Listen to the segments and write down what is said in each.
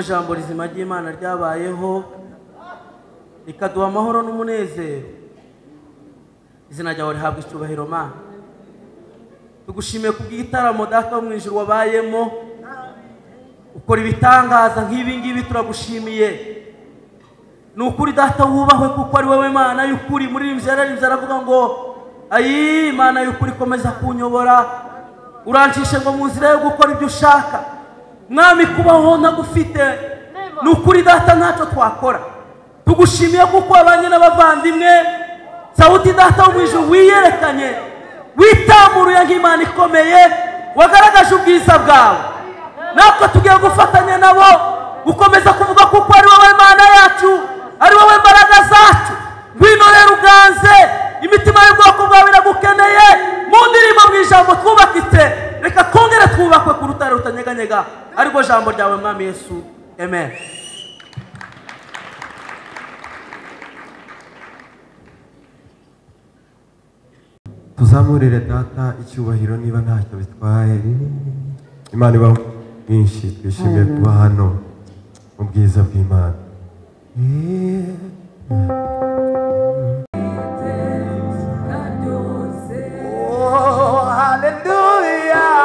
Jambo rizima ry'Imana ryabayeho rikaduha amahoro n'umunezero. Izina ryawe rihabwa icyubahiro Mana. Tugushimiye kubw'igitaramo Data wo mu ijuru wabayemo, ukora ibitangaza nk'ibi ngibi turagushimiye. Ni ukuri Data wubahwe kuko ari wowe Mana y'ukuri. Muri yararimbye aravuga ngo ayi Mana y'ukuri komeza kunyobora, urancishe ngo mu nzira yo gukora ibyo ushaka. Mwami kubaho ntagufite nukuri Data ntacyo twakora. Tugushimiye kuko abanye n'abavandimwe Sauti Data wo mu ijuru wiyerekanye, witamuruye nk'Imana ikomeye, wagaragaje ubwiza bwawe. Natwe tugiye gufatanya nabo gukomeza kuvuga kuko ari wowe Mana yacu, ari wowe mbaraga zacu. Ngwino rero uganze imitima y'ubwoko bwawe iragukeneye. Mu ndirimbo mu ijambo twubakitse, reka twongere twubakwe ku rutare rutanyeganyega, ariko jambo ryawe Mwami Yesu. Amen. Tuzamurire Data icyubahiro niba ntacyo bitwaye. Imana ibaho mwinshi, twishimiye kuba hano mu bwiza bw'Imana. Oh, hallelujah.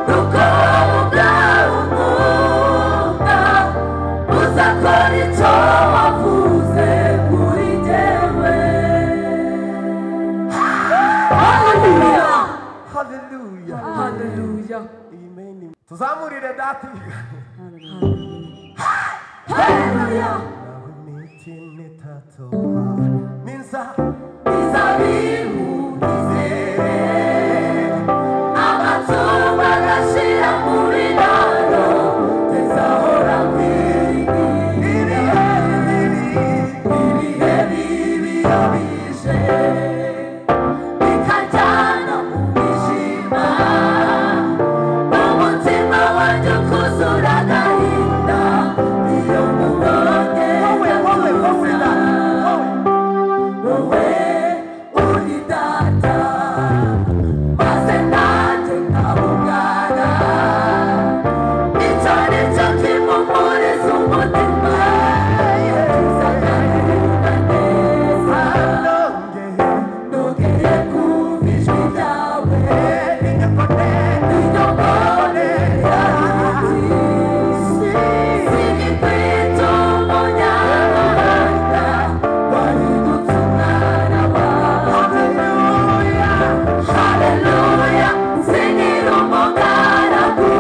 Luka yatiga Hallelujah. nawe imiti nitatoha minza Mizabibu nizere amazuba agashira mu binano tezahora kwirigirira ibihe bibi yabije bikajyana mu mwijima n'umutima wanjye ukuzura agahinda iyo mubonye ndakuza wowe uri data maze nanjye nkaba umwana icyo ni cyo kimumuriza umutima kizagahinda neza nogeye kumva ijwi ryawe inyongore yanjye singikwita umunyamahanga wahindutse umwana wawe haleluya singira umugaragu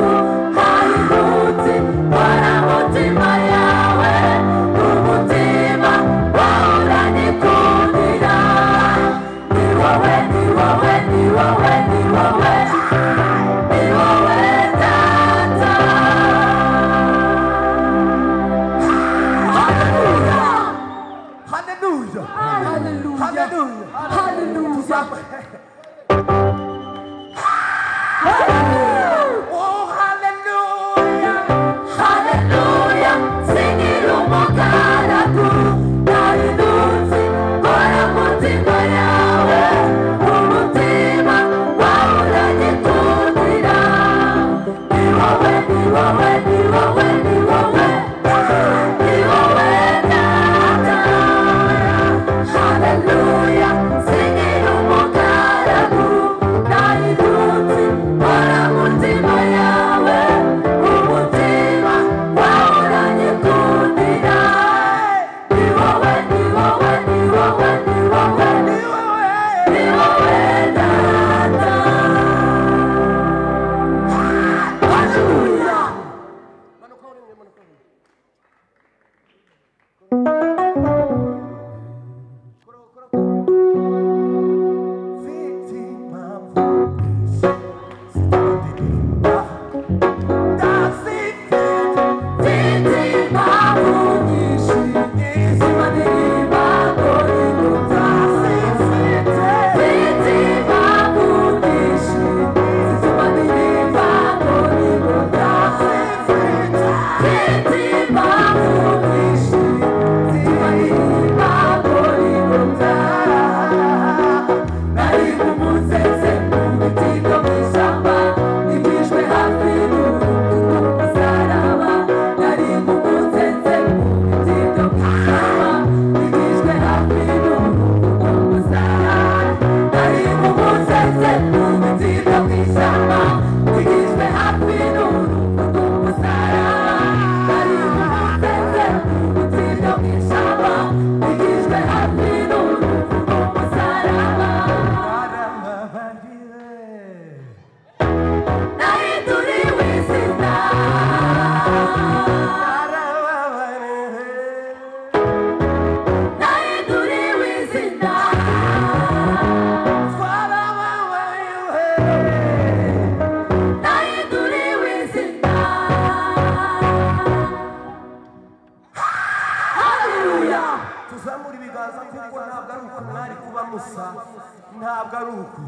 hahindutse mbona mutima yawe umutima wawe uranyikundira ni wowe ni wowe ni wowe ni wowe ni wowe data haleluya haleluya haleluya haleluya haleluya oh haleluya haleluya singira umugaragu nahindutse mbona mutima yawe umutima wawe uranyikundira ni wowe ni wowe ni wowe ni wowe ni wowe data haleluya singira umugaragu nahindutse mbona mutima yawe umutima wawe uranyikundira ni wowe ni wowe ni wowe ni wowe ni wowe data haleluya mfite impamvu zitandinda ndazifite mfite impamvu nyinshi zituma ndirimba ngo rikuta mfite impamvu nyinshi zituma ndirimba ngo rikuta mfite impamvu nyinshi zituma ndirimba ngo rikuta nari umuzeze mu biti byo mu ishyamba nigijwe hafi n'urupfu rw'umusaraba nari umuzeze mu biti byo mu ishyamba nigijwe hafi n'urupfu rw'umusaraba nari umuzeze mu biti byo mu ishyamba nigijwe hafi n'urupfu rw'umusaraba nari umuzeze mu biti byo mu ishyamba nigijwe hafi n'urupfu rw'umusaraba barababarire nahinduriwe izina barababarire nahinduriwe izina twarababarire nahinduriwe izina haleluya tuzamura ibiganza kuko ntabwo ari uko mwari kuba musa ntabwo ari uko